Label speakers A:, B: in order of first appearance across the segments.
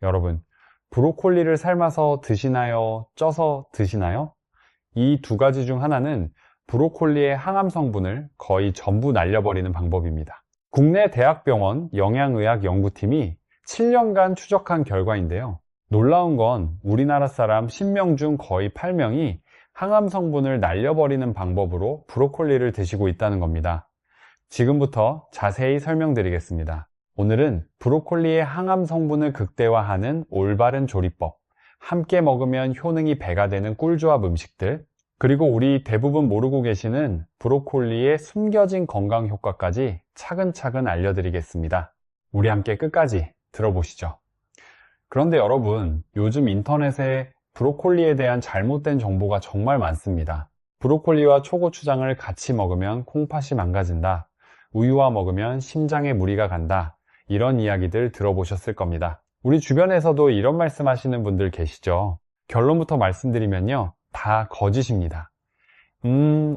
A: 여러분, 브로콜리를 삶아서 드시나요? 쪄서 드시나요? 이 두 가지 중 하나는 브로콜리의 항암 성분을 거의 전부 날려버리는 방법입니다. 국내 대학병원 영양의학 연구팀이 7년간 추적한 결과인데요. 놀라운 건 우리나라 사람 10명 중 거의 8명이 항암 성분을 날려버리는 방법으로 브로콜리를 드시고 있다는 겁니다. 지금부터 자세히 설명드리겠습니다. 오늘은 브로콜리의 항암 성분을 극대화하는 올바른 조리법, 함께 먹으면 효능이 배가 되는 꿀조합 음식들, 그리고 우리 대부분 모르고 계시는 브로콜리의 숨겨진 건강 효과까지 차근차근 알려드리겠습니다. 우리 함께 끝까지 들어보시죠. 그런데 여러분, 요즘 인터넷에 브로콜리에 대한 잘못된 정보가 정말 많습니다. 브로콜리와 초고추장을 같이 먹으면 콩팥이 망가진다. 우유와 먹으면 심장에 무리가 간다. 이런 이야기들 들어보셨을 겁니다. 우리 주변에서도 이런 말씀 하시는 분들 계시죠? 결론부터 말씀드리면요, 다 거짓입니다.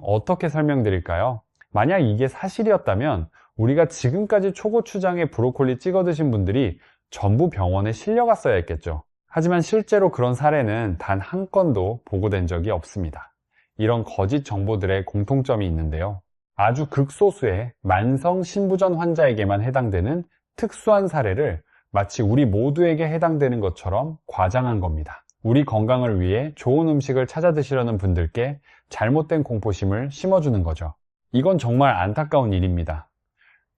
A: 어떻게 설명드릴까요? 만약 이게 사실이었다면 우리가 지금까지 초고추장에 브로콜리 찍어 드신 분들이 전부 병원에 실려갔어야 했겠죠. 하지만 실제로 그런 사례는 단 한 건도 보고된 적이 없습니다. 이런 거짓 정보들의 공통점이 있는데요. 아주 극소수의 만성 신부전 환자에게만 해당되는 특수한 사례를 마치 우리 모두에게 해당되는 것처럼 과장한 겁니다. 우리 건강을 위해 좋은 음식을 찾아 드시려는 분들께 잘못된 공포심을 심어주는 거죠. 이건 정말 안타까운 일입니다.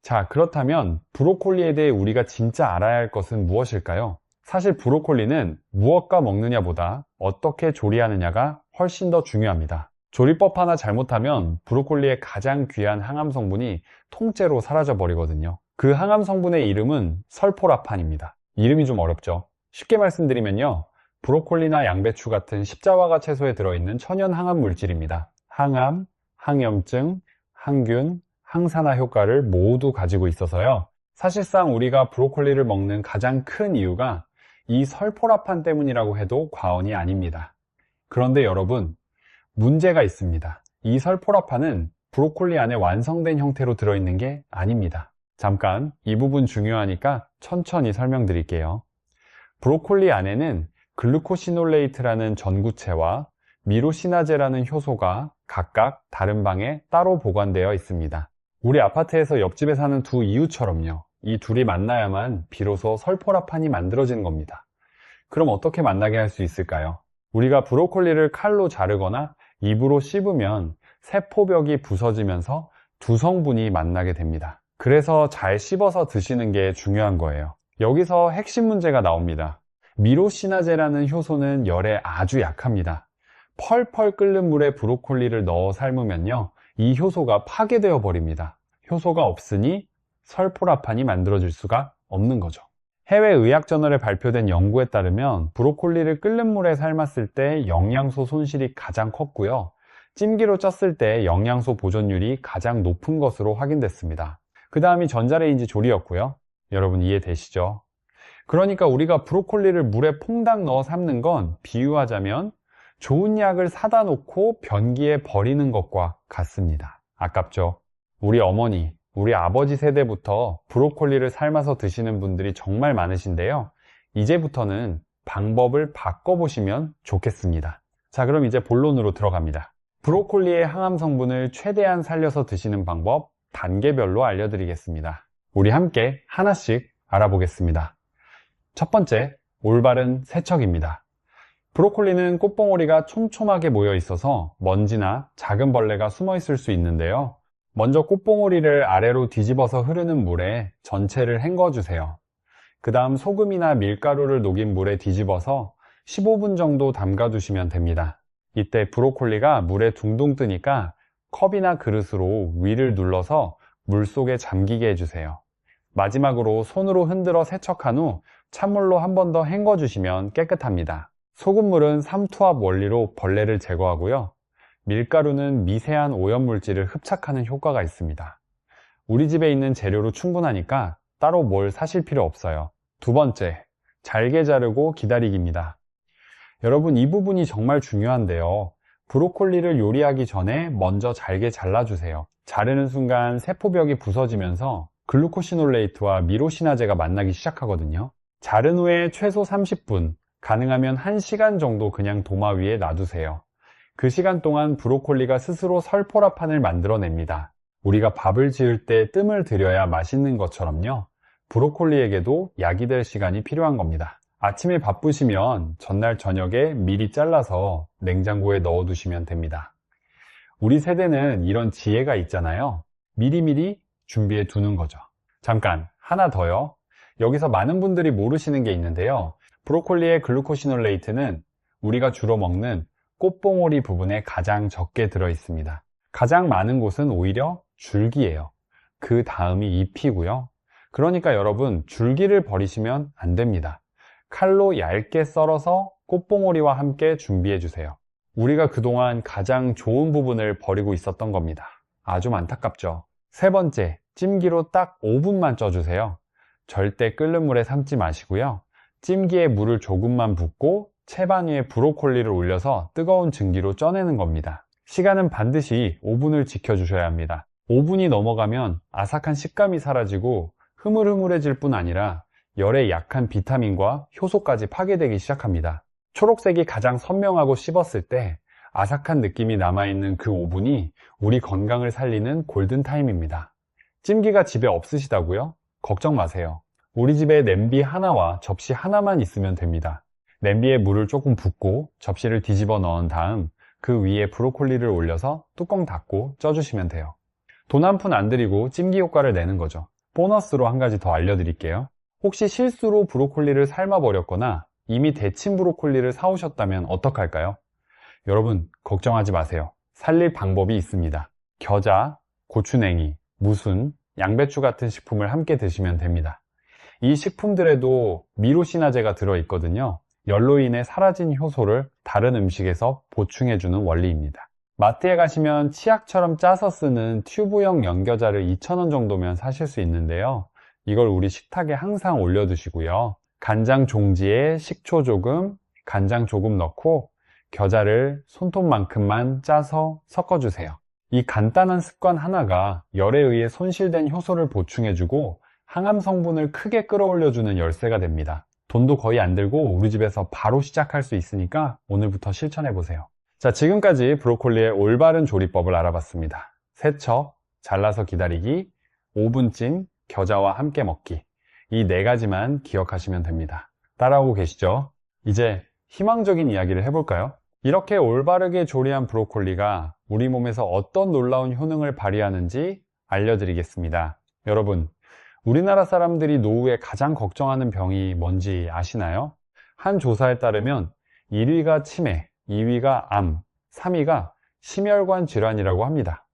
A: 자, 그렇다면 브로콜리에 대해 우리가 진짜 알아야 할 것은 무엇일까요? 사실 브로콜리는 무엇과 먹느냐보다 어떻게 조리하느냐가 훨씬 더 중요합니다. 조리법 하나 잘못하면 브로콜리의 가장 귀한 항암 성분이 통째로 사라져 버리거든요. 그 항암 성분의 이름은 설포라판입니다. 이름이 좀 어렵죠? 쉽게 말씀드리면요, 브로콜리나 양배추 같은 십자화가 채소에 들어있는 천연 항암 물질입니다. 항암, 항염증, 항균, 항산화 효과를 모두 가지고 있어서요, 사실상 우리가 브로콜리를 먹는 가장 큰 이유가 이 설포라판 때문이라고 해도 과언이 아닙니다. 그런데 여러분, 문제가 있습니다. 이 설포라판은 브로콜리 안에 완성된 형태로 들어있는 게 아닙니다. 잠깐, 이 부분 중요하니까 천천히 설명드릴게요. 브로콜리 안에는 글루코시놀레이트라는 전구체와 미로시나제라는 효소가 각각 다른 방에 따로 보관되어 있습니다. 우리 아파트에서 옆집에 사는 두 이웃처럼요. 이 둘이 만나야만 비로소 설포라판이 만들어지는 겁니다. 그럼 어떻게 만나게 할 수 있을까요? 우리가 브로콜리를 칼로 자르거나 입으로 씹으면 세포벽이 부서지면서 두 성분이 만나게 됩니다. 그래서 잘 씹어서 드시는 게 중요한 거예요. 여기서 핵심 문제가 나옵니다. 미로시나제라는 효소는 열에 아주 약합니다. 펄펄 끓는 물에 브로콜리를 넣어 삶으면요, 이 효소가 파괴되어 버립니다. 효소가 없으니 설포라판이 만들어질 수가 없는 거죠. 해외 의학저널에 발표된 연구에 따르면 브로콜리를 끓는 물에 삶았을 때 영양소 손실이 가장 컸고요, 찜기로 쪘을 때 영양소 보존율이 가장 높은 것으로 확인됐습니다. 그 다음이 전자레인지 조리였고요. 여러분 이해되시죠? 그러니까 우리가 브로콜리를 물에 퐁당 넣어 삶는 건 비유하자면 좋은 약을 사다 놓고 변기에 버리는 것과 같습니다. 아깝죠? 우리 어머니, 우리 아버지 세대부터 브로콜리를 삶아서 드시는 분들이 정말 많으신데요, 이제부터는 방법을 바꿔보시면 좋겠습니다. 자, 그럼 이제 본론으로 들어갑니다. 브로콜리의 항암 성분을 최대한 살려서 드시는 방법 단계별로 알려드리겠습니다. 우리 함께 하나씩 알아보겠습니다. 첫 번째, 올바른 세척입니다. 브로콜리는 꽃봉오리가 촘촘하게 모여 있어서 먼지나 작은 벌레가 숨어 있을 수 있는데요, 먼저 꽃봉오리를 아래로 뒤집어서 흐르는 물에 전체를 헹궈주세요. 그 다음 소금이나 밀가루를 녹인 물에 뒤집어서 15분 정도 담가두시면 됩니다. 이때 브로콜리가 물에 둥둥 뜨니까 컵이나 그릇으로 위를 눌러서 물속에 잠기게 해주세요. 마지막으로 손으로 흔들어 세척한 후 찬물로 한 번 더 헹궈주시면 깨끗합니다. 소금물은 삼투압 원리로 벌레를 제거하고요, 밀가루는 미세한 오염물질을 흡착하는 효과가 있습니다. 우리 집에 있는 재료로 충분하니까 따로 뭘 사실 필요 없어요. 두 번째, 잘게 자르고 기다리기입니다. 여러분, 이 부분이 정말 중요한데요, 브로콜리를 요리하기 전에 먼저 잘게 잘라주세요. 자르는 순간 세포벽이 부서지면서 글루코시놀레이트와 미로시나제가 만나기 시작하거든요. 자른 후에 최소 30분, 가능하면 1시간 정도 그냥 도마 위에 놔두세요. 그 시간 동안 브로콜리가 스스로 설포라판을 만들어냅니다. 우리가 밥을 지을 때 뜸을 들여야 맛있는 것처럼요. 브로콜리에게도 약이 될 시간이 필요한 겁니다. 아침에 바쁘시면 전날 저녁에 미리 잘라서 냉장고에 넣어두시면 됩니다. 우리 세대는 이런 지혜가 있잖아요. 미리미리 준비해 두는 거죠. 잠깐, 하나 더요. 여기서 많은 분들이 모르시는 게 있는데요. 브로콜리의 글루코시놀레이트는 우리가 주로 먹는 꽃봉오리 부분에 가장 적게 들어 있습니다. 가장 많은 곳은 오히려 줄기예요. 그 다음이 잎이고요. 그러니까 여러분, 줄기를 버리시면 안 됩니다. 칼로 얇게 썰어서 꽃봉오리와 함께 준비해 주세요. 우리가 그동안 가장 좋은 부분을 버리고 있었던 겁니다. 아주 안타깝죠. 세 번째, 찜기로 딱 5분만 쪄주세요. 절대 끓는 물에 삶지 마시고요. 찜기에 물을 조금만 붓고 채반 위에 브로콜리를 올려서 뜨거운 증기로 쪄내는 겁니다. 시간은 반드시 5분을 지켜주셔야 합니다. 5분이 넘어가면 아삭한 식감이 사라지고 흐물흐물해질 뿐 아니라 열에 약한 비타민과 효소까지 파괴되기 시작합니다. 초록색이 가장 선명하고 씹었을 때 아삭한 느낌이 남아있는 그 5분이 우리 건강을 살리는 골든타임입니다. 찜기가 집에 없으시다고요? 걱정 마세요. 우리 집에 냄비 하나와 접시 하나만 있으면 됩니다. 냄비에 물을 조금 붓고 접시를 뒤집어 넣은 다음 그 위에 브로콜리를 올려서 뚜껑 닫고 쪄주시면 돼요. 돈 한 푼 안 들이고 찜기 효과를 내는 거죠. 보너스로 한 가지 더 알려드릴게요. 혹시 실수로 브로콜리를 삶아버렸거나 이미 데친 브로콜리를 사오셨다면 어떡할까요? 여러분, 걱정하지 마세요. 살릴 방법이 있습니다. 겨자, 고추냉이, 무순, 양배추 같은 식품을 함께 드시면 됩니다. 이 식품들에도 미로시나제가 들어있거든요. 열로 인해 사라진 효소를 다른 음식에서 보충해주는 원리입니다. 마트에 가시면 치약처럼 짜서 쓰는 튜브형 연겨자를 2,000원 정도면 사실 수 있는데요. 이걸 우리 식탁에 항상 올려두시고요. 간장 종지에 식초 조금, 간장 조금 넣고 겨자를 손톱만큼만 짜서 섞어주세요. 이 간단한 습관 하나가 열에 의해 손실된 효소를 보충해주고 항암 성분을 크게 끌어올려주는 열쇠가 됩니다. 돈도 거의 안 들고 우리 집에서 바로 시작할 수 있으니까 오늘부터 실천해보세요. 자, 지금까지 브로콜리의 올바른 조리법을 알아봤습니다. 세척, 잘라서 기다리기, 5분찜, 겨자와 함께 먹기. 이 4가지만 기억하시면 됩니다. 따라오고 계시죠? 이제 희망적인 이야기를 해볼까요? 이렇게 올바르게 조리한 브로콜리가 우리 몸에서 어떤 놀라운 효능을 발휘하는지 알려드리겠습니다. 여러분, 우리나라 사람들이 노후에 가장 걱정하는 병이 뭔지 아시나요? 한 조사에 따르면 1위가 치매, 2위가 암, 3위가 심혈관 질환이라고 합니다.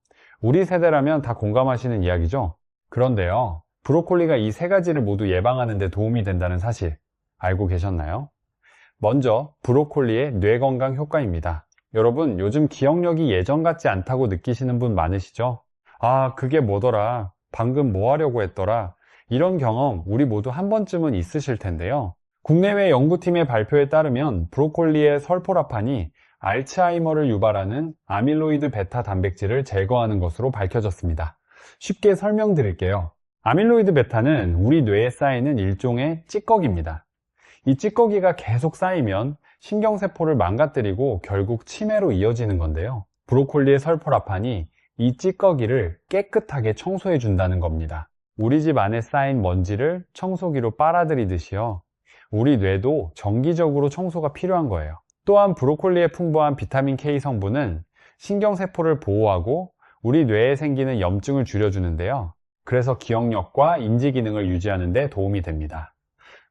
A: 우리 세대라면 다 공감하시는 이야기죠? 그런데요, 브로콜리가 이 3가지를 모두 예방하는 데 도움이 된다는 사실 알고 계셨나요? 먼저 브로콜리의 뇌건강 효과입니다. 여러분, 요즘 기억력이 예전 같지 않다고 느끼시는 분 많으시죠? 아, 그게 뭐더라? 방금 뭐 하려고 했더라? 이런 경험 우리 모두 한 번쯤은 있으실 텐데요. 국내외 연구팀의 발표에 따르면 브로콜리의 설포라판이 알츠하이머를 유발하는 아밀로이드 베타 단백질을 제거하는 것으로 밝혀졌습니다. 쉽게 설명드릴게요. 아밀로이드 베타는 우리 뇌에 쌓이는 일종의 찌꺼기입니다. 이 찌꺼기가 계속 쌓이면 신경세포를 망가뜨리고 결국 치매로 이어지는 건데요. 브로콜리의 설포라판이 이 찌꺼기를 깨끗하게 청소해 준다는 겁니다. 우리 집 안에 쌓인 먼지를 청소기로 빨아들이듯이요. 우리 뇌도 정기적으로 청소가 필요한 거예요. 또한 브로콜리에 풍부한 비타민 K 성분은 신경세포를 보호하고 우리 뇌에 생기는 염증을 줄여주는데요. 그래서 기억력과 인지 기능을 유지하는 데 도움이 됩니다.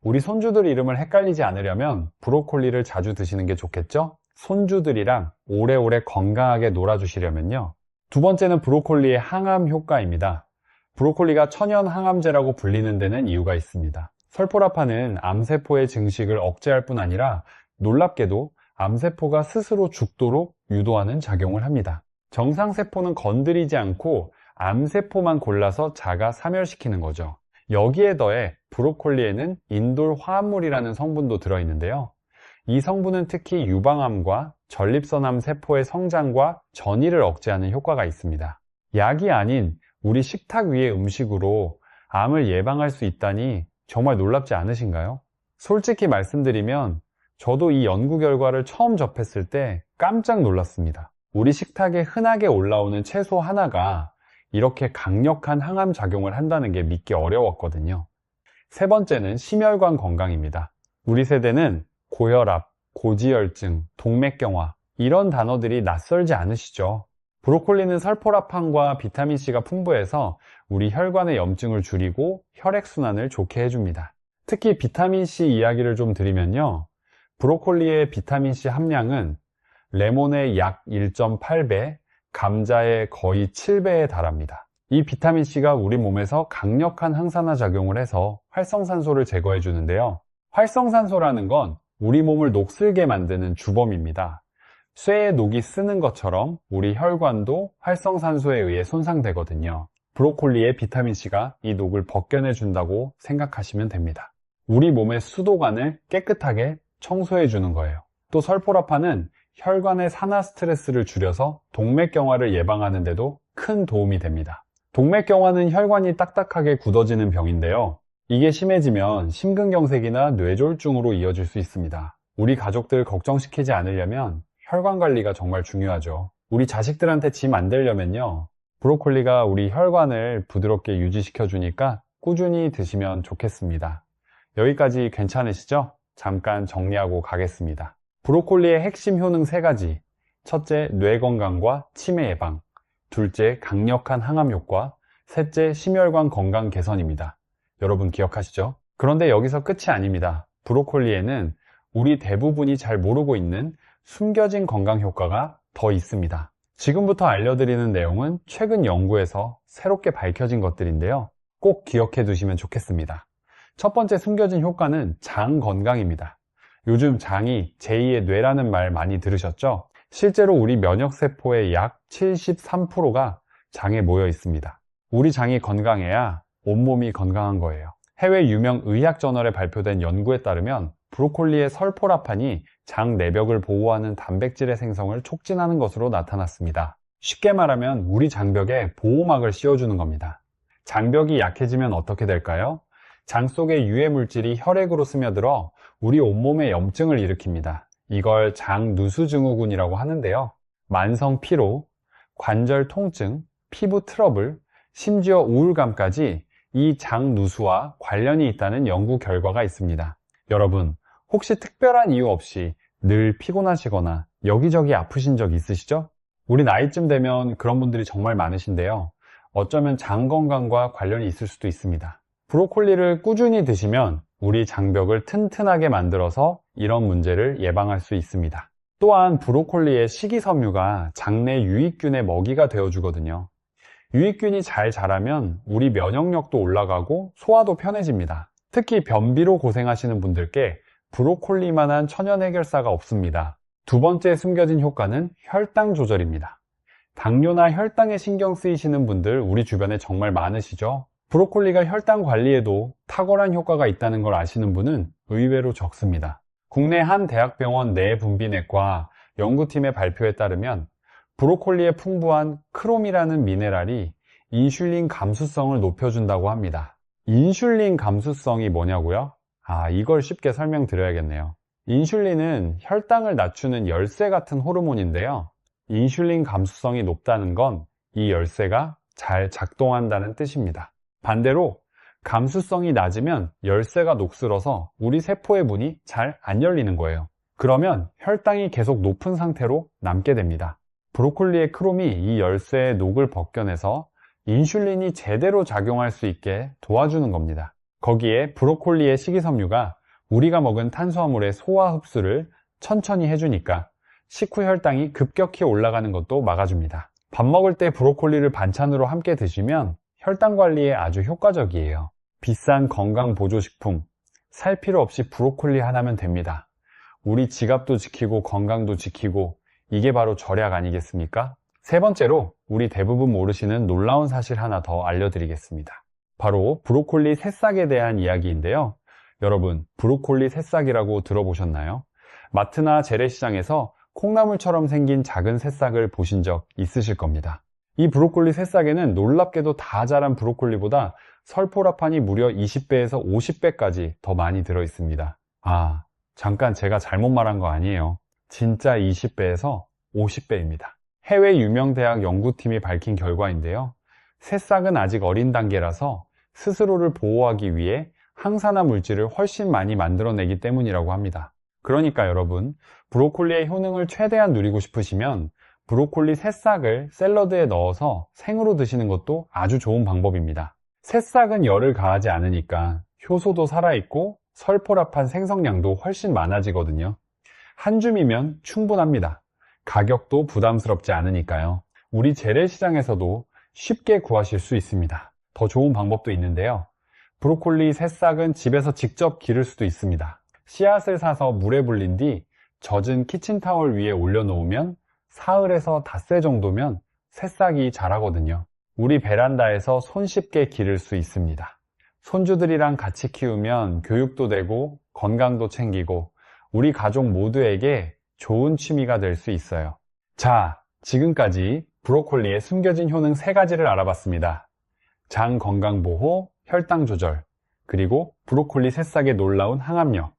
A: 우리 손주들 이름을 헷갈리지 않으려면 브로콜리를 자주 드시는 게 좋겠죠? 손주들이랑 오래오래 건강하게 놀아주시려면요. 두 번째는 브로콜리의 항암 효과입니다. 브로콜리가 천연 항암제라고 불리는 데는 이유가 있습니다. 설포라판은 암세포의 증식을 억제할 뿐 아니라 놀랍게도 암세포가 스스로 죽도록 유도하는 작용을 합니다. 정상세포는 건드리지 않고 암세포만 골라서 자가 사멸시키는 거죠. 여기에 더해 브로콜리에는 인돌 화합물이라는 성분도 들어있는데요. 이 성분은 특히 유방암과 전립선암 세포의 성장과 전이를 억제하는 효과가 있습니다. 약이 아닌 우리 식탁 위의 음식으로 암을 예방할 수 있다니 정말 놀랍지 않으신가요? 솔직히 말씀드리면 저도 이 연구 결과를 처음 접했을 때 깜짝 놀랐습니다. 우리 식탁에 흔하게 올라오는 채소 하나가 이렇게 강력한 항암 작용을 한다는 게 믿기 어려웠거든요. 세 번째는 심혈관 건강입니다. 우리 세대는 고혈압, 고지혈증, 동맥경화 이런 단어들이 낯설지 않으시죠? 브로콜리는 설포라판과 비타민C가 풍부해서 우리 혈관의 염증을 줄이고 혈액순환을 좋게 해줍니다. 특히 비타민C 이야기를 좀 드리면요. 브로콜리의 비타민C 함량은 레몬의 약 1.8배, 감자의 거의 7배에 달합니다. 이 비타민C가 우리 몸에서 강력한 항산화 작용을 해서 활성산소를 제거해 주는데요. 활성산소라는 건 우리 몸을 녹슬게 만드는 주범입니다. 쇠에 녹이 쓰는 것처럼 우리 혈관도 활성산소에 의해 손상되거든요. 브로콜리의 비타민C가 이 녹을 벗겨내 준다고 생각하시면 됩니다. 우리 몸의 수도관을 깨끗하게 청소해 주는 거예요. 또 설포라판은 혈관의 산화 스트레스를 줄여서 동맥경화를 예방하는 데도 큰 도움이 됩니다. 동맥경화는 혈관이 딱딱하게 굳어지는 병인데요. 이게 심해지면 심근경색이나 뇌졸중으로 이어질 수 있습니다. 우리 가족들 걱정시키지 않으려면 혈관 관리가 정말 중요하죠. 우리 자식들한테 짐 안 되려면요. 브로콜리가 우리 혈관을 부드럽게 유지시켜 주니까 꾸준히 드시면 좋겠습니다. 여기까지 괜찮으시죠? 잠깐 정리하고 가겠습니다. 브로콜리의 핵심 효능 3가지. 첫째, 뇌 건강과 치매 예방. 둘째, 강력한 항암 효과. 셋째, 심혈관 건강 개선입니다. 여러분 기억하시죠? 그런데 여기서 끝이 아닙니다. 브로콜리에는 우리 대부분이 잘 모르고 있는 숨겨진 건강 효과가 더 있습니다. 지금부터 알려드리는 내용은 최근 연구에서 새롭게 밝혀진 것들인데요. 꼭 기억해 두시면 좋겠습니다. 첫 번째 숨겨진 효과는 장 건강입니다. 요즘 장이 제2의 뇌라는 말 많이 들으셨죠? 실제로 우리 면역세포의 약 73%가 장에 모여 있습니다. 우리 장이 건강해야 온몸이 건강한 거예요. 해외 유명 의학 저널에 발표된 연구에 따르면 브로콜리의 설포라판이 장 내벽을 보호하는 단백질의 생성을 촉진하는 것으로 나타났습니다. 쉽게 말하면 우리 장벽에 보호막을 씌워주는 겁니다. 장벽이 약해지면 어떻게 될까요? 장 속의 유해 물질이 혈액으로 스며들어 우리 온몸에 염증을 일으킵니다. 이걸 장누수증후군이라고 하는데요. 만성 피로, 관절 통증, 피부 트러블, 심지어 우울감까지 이 장누수와 관련이 있다는 연구 결과가 있습니다. 여러분, 혹시 특별한 이유 없이 늘 피곤하시거나 여기저기 아프신 적 있으시죠? 우리 나이쯤 되면 그런 분들이 정말 많으신데요. 어쩌면 장 건강과 관련이 있을 수도 있습니다. 브로콜리를 꾸준히 드시면 우리 장벽을 튼튼하게 만들어서 이런 문제를 예방할 수 있습니다. 또한 브로콜리의 식이섬유가 장내 유익균의 먹이가 되어주거든요. 유익균이 잘 자라면 우리 면역력도 올라가고 소화도 편해집니다. 특히 변비로 고생하시는 분들께 브로콜리만한 천연 해결사가 없습니다. 두 번째 숨겨진 효과는 혈당 조절입니다. 당뇨나 혈당에 신경 쓰이시는 분들 우리 주변에 정말 많으시죠? 브로콜리가 혈당 관리에도 탁월한 효과가 있다는 걸 아시는 분은 의외로 적습니다. 국내 한 대학병원 내분비내과 연구팀의 발표에 따르면 브로콜리에 풍부한 크롬이라는 미네랄이 인슐린 감수성을 높여준다고 합니다. 인슐린 감수성이 뭐냐고요? 이걸 쉽게 설명드려야겠네요. 인슐린은 혈당을 낮추는 열쇠 같은 호르몬인데요. 인슐린 감수성이 높다는 건 이 열쇠가 잘 작동한다는 뜻입니다. 반대로 감수성이 낮으면 열쇠가 녹슬어서 우리 세포의 문이 잘 안 열리는 거예요. 그러면 혈당이 계속 높은 상태로 남게 됩니다. 브로콜리의 크롬이 이 열쇠의 녹을 벗겨내서 인슐린이 제대로 작용할 수 있게 도와주는 겁니다. 거기에 브로콜리의 식이섬유가 우리가 먹은 탄수화물의 소화 흡수를 천천히 해주니까 식후 혈당이 급격히 올라가는 것도 막아줍니다. 밥 먹을 때 브로콜리를 반찬으로 함께 드시면 혈당 관리에 아주 효과적이에요. 비싼 건강 보조식품 살 필요 없이 브로콜리 하나면 됩니다. 우리 지갑도 지키고 건강도 지키고 이게 바로 절약 아니겠습니까? 세 번째로 우리 대부분 모르시는 놀라운 사실 하나 더 알려드리겠습니다. 바로 브로콜리 새싹에 대한 이야기인데요. 여러분, 브로콜리 새싹이라고 들어보셨나요? 마트나 재래시장에서 콩나물처럼 생긴 작은 새싹을 보신 적 있으실 겁니다. 이 브로콜리 새싹에는 놀랍게도 다 자란 브로콜리보다 설포라판이 무려 20배에서 50배까지 더 많이 들어 있습니다. 잠깐 제가 잘못 말한 거 아니에요. 진짜 20배에서 50배입니다. 해외 유명 대학 연구팀이 밝힌 결과인데요. 새싹은 아직 어린 단계라서 스스로를 보호하기 위해 항산화 물질을 훨씬 많이 만들어내기 때문이라고 합니다. 그러니까 여러분, 브로콜리의 효능을 최대한 누리고 싶으시면 브로콜리 새싹을 샐러드에 넣어서 생으로 드시는 것도 아주 좋은 방법입니다. 새싹은 열을 가하지 않으니까 효소도 살아있고 설포라판 생성량도 훨씬 많아지거든요. 한 줌이면 충분합니다. 가격도 부담스럽지 않으니까요. 우리 재래시장에서도 쉽게 구하실 수 있습니다. 더 좋은 방법도 있는데요. 브로콜리 새싹은 집에서 직접 기를 수도 있습니다. 씨앗을 사서 물에 불린 뒤 젖은 키친타월 위에 올려놓으면 사흘에서 닷새 정도면 새싹이 자라거든요. 우리 베란다에서 손쉽게 기를 수 있습니다. 손주들이랑 같이 키우면 교육도 되고 건강도 챙기고 우리 가족 모두에게 좋은 취미가 될 수 있어요. 자, 지금까지 브로콜리의 숨겨진 효능 3가지를 알아봤습니다. 장 건강 보호, 혈당 조절, 그리고 브로콜리 새싹의 놀라운 항암력.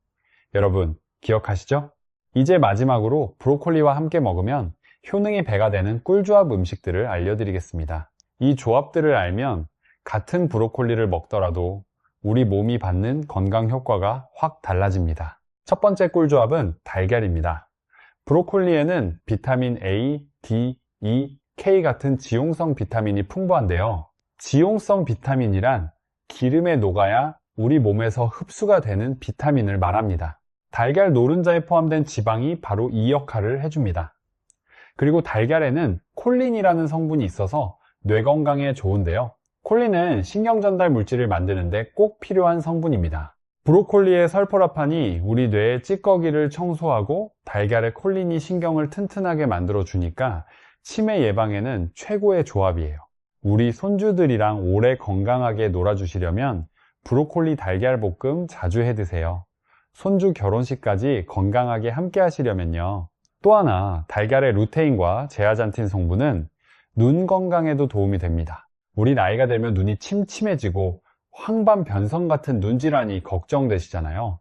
A: 여러분, 기억하시죠? 이제 마지막으로 브로콜리와 함께 먹으면 효능이 배가 되는 꿀조합 음식들을 알려드리겠습니다. 이 조합들을 알면 같은 브로콜리를 먹더라도 우리 몸이 받는 건강 효과가 확 달라집니다. 첫 번째 꿀조합은 달걀입니다. 브로콜리에는 비타민 A, D, E, K 같은 지용성 비타민이 풍부한데요. 지용성 비타민이란 기름에 녹아야 우리 몸에서 흡수가 되는 비타민을 말합니다. 달걀 노른자에 포함된 지방이 바로 이 역할을 해줍니다. 그리고 달걀에는 콜린이라는 성분이 있어서 뇌 건강에 좋은데요. 콜린은 신경 전달 물질을 만드는데 꼭 필요한 성분입니다. 브로콜리의 설포라판이 우리 뇌의 찌꺼기를 청소하고 달걀의 콜린이 신경을 튼튼하게 만들어 주니까 치매 예방에는 최고의 조합이에요. 우리 손주들이랑 오래 건강하게 놀아주시려면 브로콜리 달걀 볶음 자주 해 드세요. 손주 결혼식까지 건강하게 함께 하시려면요. 또 하나, 달걀의 루테인과 제아잔틴 성분은 눈 건강에도 도움이 됩니다. 우리 나이가 들면 눈이 침침해지고 황반 변성 같은 눈질환이 걱정되시잖아요.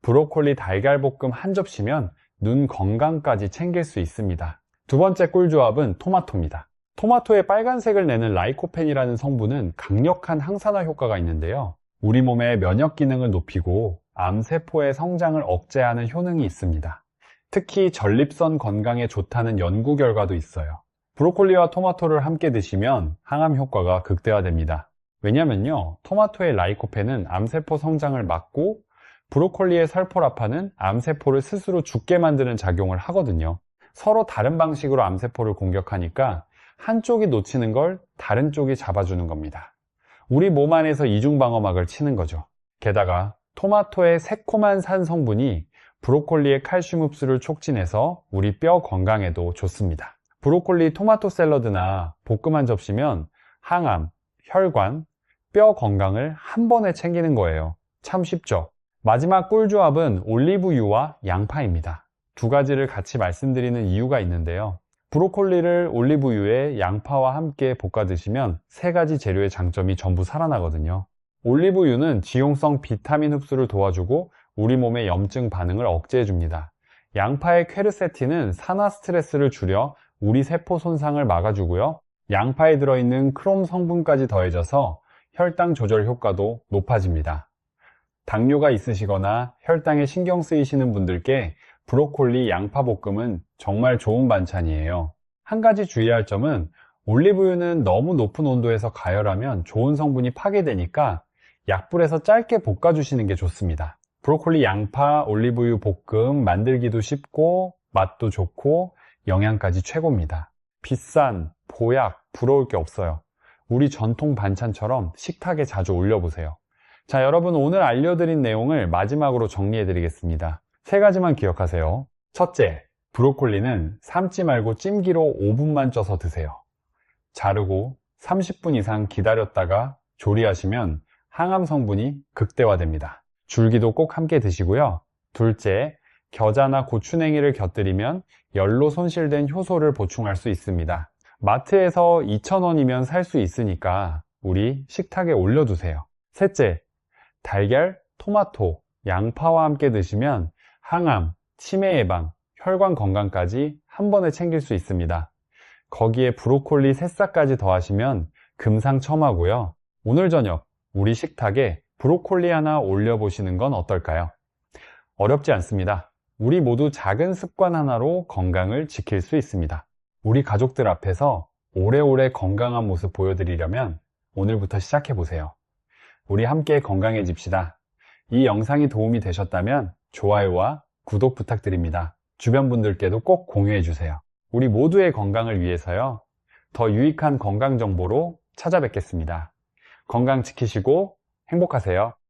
A: 브로콜리 달걀볶음 한 접시면 눈 건강까지 챙길 수 있습니다. 두 번째 꿀조합은 토마토입니다. 토마토의 빨간색을 내는 라이코펜이라는 성분은 강력한 항산화 효과가 있는데요. 우리 몸의 면역 기능을 높이고 암세포의 성장을 억제하는 효능이 있습니다. 특히 전립선 건강에 좋다는 연구 결과도 있어요. 브로콜리와 토마토를 함께 드시면 항암 효과가 극대화됩니다. 왜냐면요, 토마토의 라이코펜은 암세포 성장을 막고 브로콜리의 설포라판은 암세포를 스스로 죽게 만드는 작용을 하거든요. 서로 다른 방식으로 암세포를 공격하니까 한쪽이 놓치는 걸 다른 쪽이 잡아주는 겁니다. 우리 몸 안에서 이중방어막을 치는 거죠. 게다가 토마토의 새콤한 산 성분이 브로콜리의 칼슘 흡수를 촉진해서 우리 뼈 건강에도 좋습니다. 브로콜리 토마토 샐러드나 볶음 한 접시면 항암, 혈관, 뼈 건강을 한 번에 챙기는 거예요. 참 쉽죠? 마지막 꿀조합은 올리브유와 양파입니다. 두 가지를 같이 말씀드리는 이유가 있는데요. 브로콜리를 올리브유에 양파와 함께 볶아 드시면 3가지 재료의 장점이 전부 살아나거든요. 올리브유는 지용성 비타민 흡수를 도와주고 우리 몸의 염증 반응을 억제해 줍니다. 양파의 퀘르세틴은 산화 스트레스를 줄여 우리 세포 손상을 막아주고요. 양파에 들어있는 크롬 성분까지 더해져서 혈당 조절 효과도 높아집니다. 당뇨가 있으시거나 혈당에 신경 쓰이시는 분들께 브로콜리 양파 볶음은 정말 좋은 반찬이에요. 한 가지 주의할 점은 올리브유는 너무 높은 온도에서 가열하면 좋은 성분이 파괴되니까 약불에서 짧게 볶아주시는 게 좋습니다. 브로콜리 양파 올리브유 볶음 만들기도 쉽고 맛도 좋고 영양까지 최고입니다. 비싼, 보약, 부러울 게 없어요. 우리 전통 반찬처럼 식탁에 자주 올려보세요. 자, 여러분, 오늘 알려드린 내용을 마지막으로 정리해 드리겠습니다. 3가지만 기억하세요. 첫째, 브로콜리는 삶지 말고 찜기로 5분만 쪄서 드세요. 자르고 30분 이상 기다렸다가 조리하시면 항암 성분이 극대화됩니다. 줄기도 꼭 함께 드시고요. 둘째, 겨자나 고추냉이를 곁들이면 열로 손실된 효소를 보충할 수 있습니다. 마트에서 2,000원이면 살 수 있으니까 우리 식탁에 올려두세요. 셋째, 달걀, 토마토, 양파와 함께 드시면 항암, 치매 예방, 혈관 건강까지 한 번에 챙길 수 있습니다. 거기에 브로콜리 새싹까지 더하시면 금상첨화고요. 오늘 저녁 우리 식탁에 브로콜리 하나 올려보시는 건 어떨까요? 어렵지 않습니다. 우리 모두 작은 습관 하나로 건강을 지킬 수 있습니다. 우리 가족들 앞에서 오래오래 건강한 모습 보여드리려면 오늘부터 시작해보세요. 우리 함께 건강해집시다. 이 영상이 도움이 되셨다면 좋아요와 구독 부탁드립니다. 주변 분들께도 꼭 공유해주세요. 우리 모두의 건강을 위해서요. 더 유익한 건강 정보로 찾아뵙겠습니다. 건강 지키시고 행복하세요.